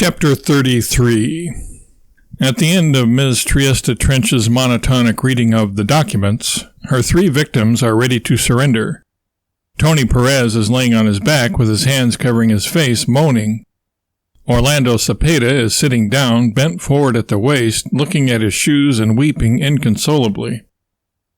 Chapter 33. At the end of Ms. Triesta Trench's monotonic reading of the documents, her 3 victims are ready to surrender. Tony Perez is laying on his back with his hands covering his face, moaning. Orlando Cepeda is sitting down, bent forward at the waist, looking at his shoes and weeping inconsolably.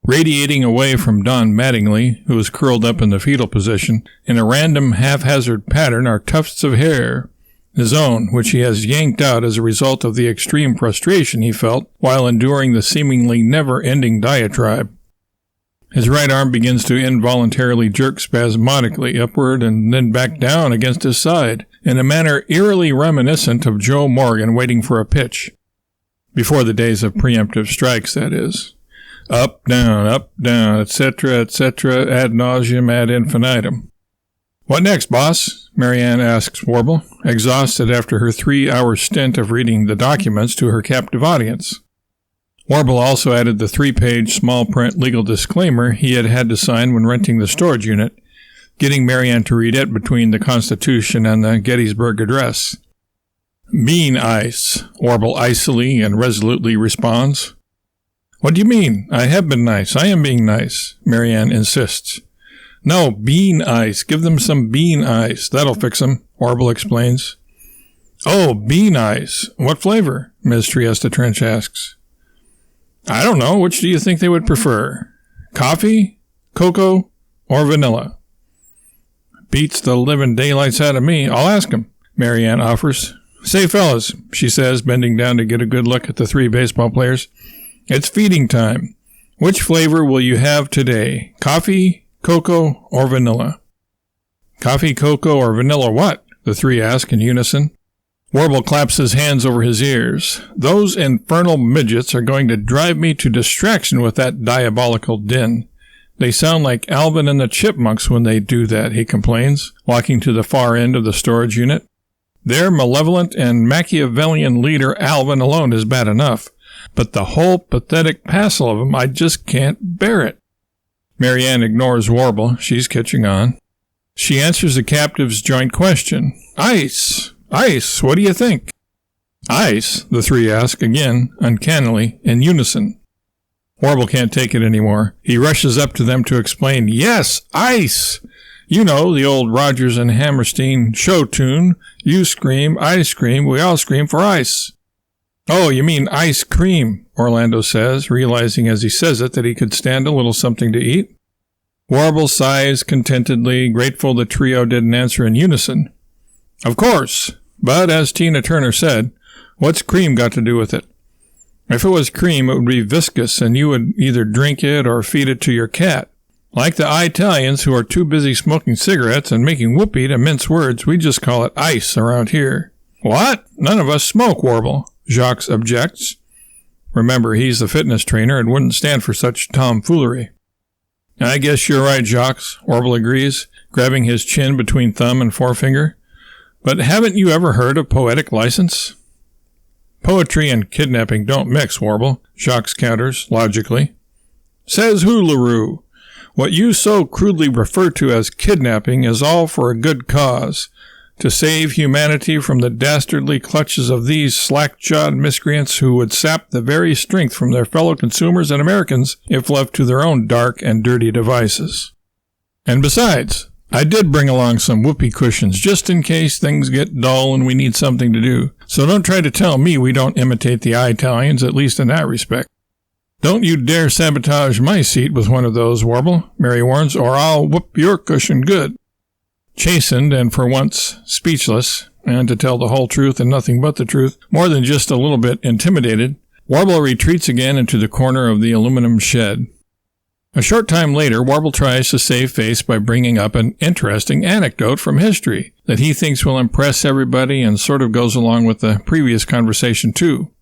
Radiating away from Don Mattingly, who is curled up in the fetal position, in a random haphazard pattern are tufts of hair, his own, which he has yanked out as a result of the extreme frustration he felt while enduring the seemingly never-ending diatribe. His right arm begins to involuntarily jerk spasmodically upward and then back down against his side, in a manner eerily reminiscent of Joe Morgan waiting for a pitch. Before the days of preemptive strikes, that is. Up, down, etc., ad nauseum, ad infinitum. "What next, boss?" Marianne asks Warble, exhausted after her 3-hour stint of reading the documents to her captive audience. Warble also added the 3-page small-print legal disclaimer he had to sign when renting the storage unit, getting Marianne to read it between the Constitution and the Gettysburg Address. "Bean ice," Warble icily and resolutely responds. "What do you mean? I have been nice. I am being nice," Marianne insists. "No, bean ice. Give them some bean ice. That'll fix them," Warble explains. "Oh, bean ice. What flavor?" Ms. Triesta Trench asks. "I don't know. Which do you think they would prefer? Coffee, cocoa, or vanilla?" "Beats the living daylights out of me. I'll ask 'em," Marianne offers. "Say, fellas," she says, bending down to get a good look at the 3 baseball players, "it's feeding time. Which flavor will you have today? Coffee, cocoa, or vanilla?" "Coffee, cocoa, or vanilla what?" the 3 ask in unison. Warble claps his hands over his ears. "Those infernal midgets are going to drive me to distraction with that diabolical din. They sound like Alvin and the Chipmunks when they do that," he complains, walking to the far end of the storage unit. "Their malevolent and Machiavellian leader Alvin alone is bad enough, but the whole pathetic passel of 'em, I just can't bear it." Marianne ignores Warble. She's catching on. She answers the captive's joint question. "Ice! Ice! What do you think?" "Ice?" the 3 ask again, uncannily, in unison. Warble can't take it anymore. He rushes up to them to explain. "Yes, ice! You know, the old Rodgers and Hammerstein show tune. You scream, I scream, we all scream for ice." "Oh, you mean ice cream," Orlando says, realizing as he says it that he could stand a little something to eat. Warble sighs contentedly, grateful the trio didn't answer in unison. "Of course, but as Tina Turner said, what's cream got to do with it? If it was cream, it would be viscous, and you would either drink it or feed it to your cat. Like the Italians who are too busy smoking cigarettes and making whoopee to mince words, we just call it ice around here." "What? None of us smoke, Warble," Jacques objects. Remember, he's the fitness trainer and wouldn't stand for such tomfoolery. "I guess you're right, Jacques," Warble agrees, grabbing his chin between thumb and forefinger. "But haven't you ever heard of poetic license?" "Poetry and kidnapping don't mix, Warble," Jacques counters, logically. "Says who, LaRue? What you so crudely refer to as kidnapping is all for a good cause, to save humanity from the dastardly clutches of these slack-jawed miscreants who would sap the very strength from their fellow consumers and Americans if left to their own dark and dirty devices. And besides, I did bring along some whoopee cushions just in case things get dull and we need something to do, so don't try to tell me we don't imitate the Italians, at least in that respect." "Don't you dare sabotage my seat with one of those, Warble," Mary warns, "or I'll whoop your cushion good." Chastened and for once speechless, and to tell the whole truth and nothing but the truth, more than just a little bit intimidated, Warble retreats again into the corner of the aluminum shed. A short time later, Warble tries to save face by bringing up an interesting anecdote from history that he thinks will impress everybody and sort of goes along with the previous conversation too.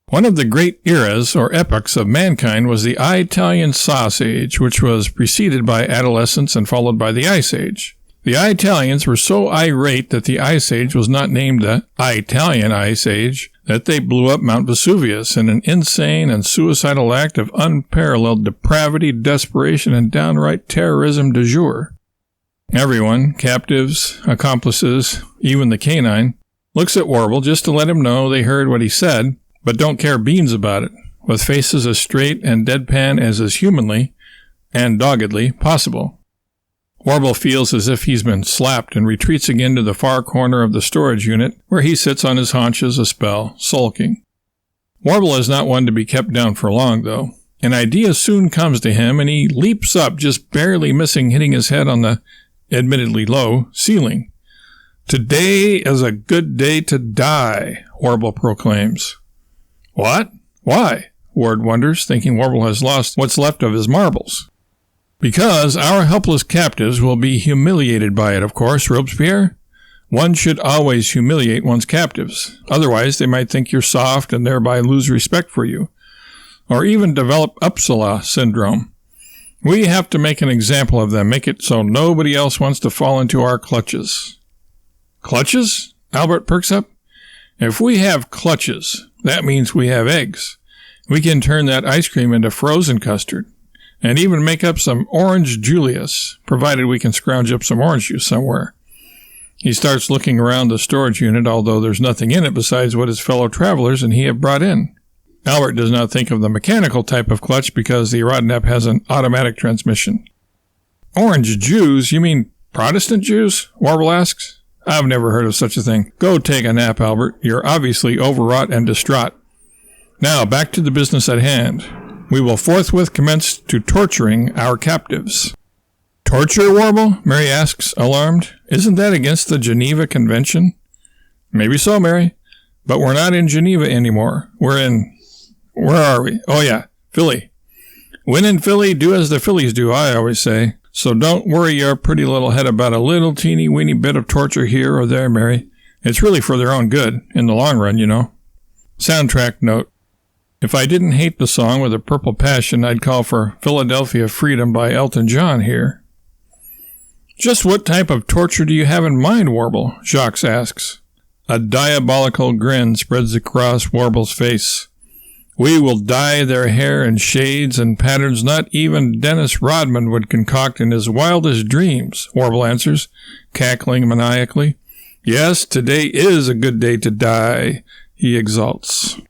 One of the great eras or epochs of mankind was the Italian Sauce Age, which was preceded by adolescence and followed by the Ice Age. The Italians were so irate that the Ice Age was not named the Italian Ice Age that they blew up Mount Vesuvius in an insane and suicidal act of unparalleled depravity, desperation, and downright terrorism du jour. Everyone, captives, accomplices, even the canine, looks at Warble just to let him know they heard what he said, but don't care beans about it, with faces as straight and deadpan as is humanly and doggedly possible. Warble feels as if he's been slapped and retreats again to the far corner of the storage unit, where he sits on his haunches a spell, sulking. Warble is not one to be kept down for long, though. An idea soon comes to him, and he leaps up, just barely missing hitting his head on the, admittedly low, ceiling. "Today is a good day to die," Warble proclaims. "What? Why?" Ward wonders, thinking Warble has lost what's left of his marbles. "Because our helpless captives will be humiliated by it, of course, Robespierre. One should always humiliate one's captives. Otherwise, they might think you're soft and thereby lose respect for you. Or even develop Uppsala syndrome. We have to make an example of them, make it so nobody else wants to fall into our clutches." "Clutches?" Albert perks up. "If we have clutches, that means we have eggs. We can turn that ice cream into frozen custard, and even make up some orange Julius, provided we can scrounge up some orange juice somewhere." He starts looking around the storage unit, although there's nothing in it besides what his fellow travelers and he have brought in. Albert does not think of the mechanical type of clutch because the Rodnep has an automatic transmission. "Orange Jews? You mean Protestant Jews?" Warble asks. "I've never heard of such a thing. Go take a nap, Albert. You're obviously overwrought and distraught. Now, back to the business at hand. We will forthwith commence to torturing our captives." "Torture, Warble?" Mary asks, alarmed. "Isn't that against the Geneva Convention?" "Maybe so, Mary. But we're not in Geneva anymore. We're in... Where are we? Oh, yeah, Philly. When in Philly, do as the Phillies do, I always say. So don't worry your pretty little head about a little teeny-weeny bit of torture here or there, Mary. It's really for their own good, in the long run, you know." Soundtrack note. If I didn't hate the song with a purple passion, I'd call for Philadelphia Freedom by Elton John here. "Just what type of torture do you have in mind, Warble?" Jacques asks. A diabolical grin spreads across Warble's face. "We will dye their hair in shades and patterns not even Dennis Rodman would concoct in his wildest dreams," Warble answers, cackling maniacally. "Yes, today is a good day to die," he exults.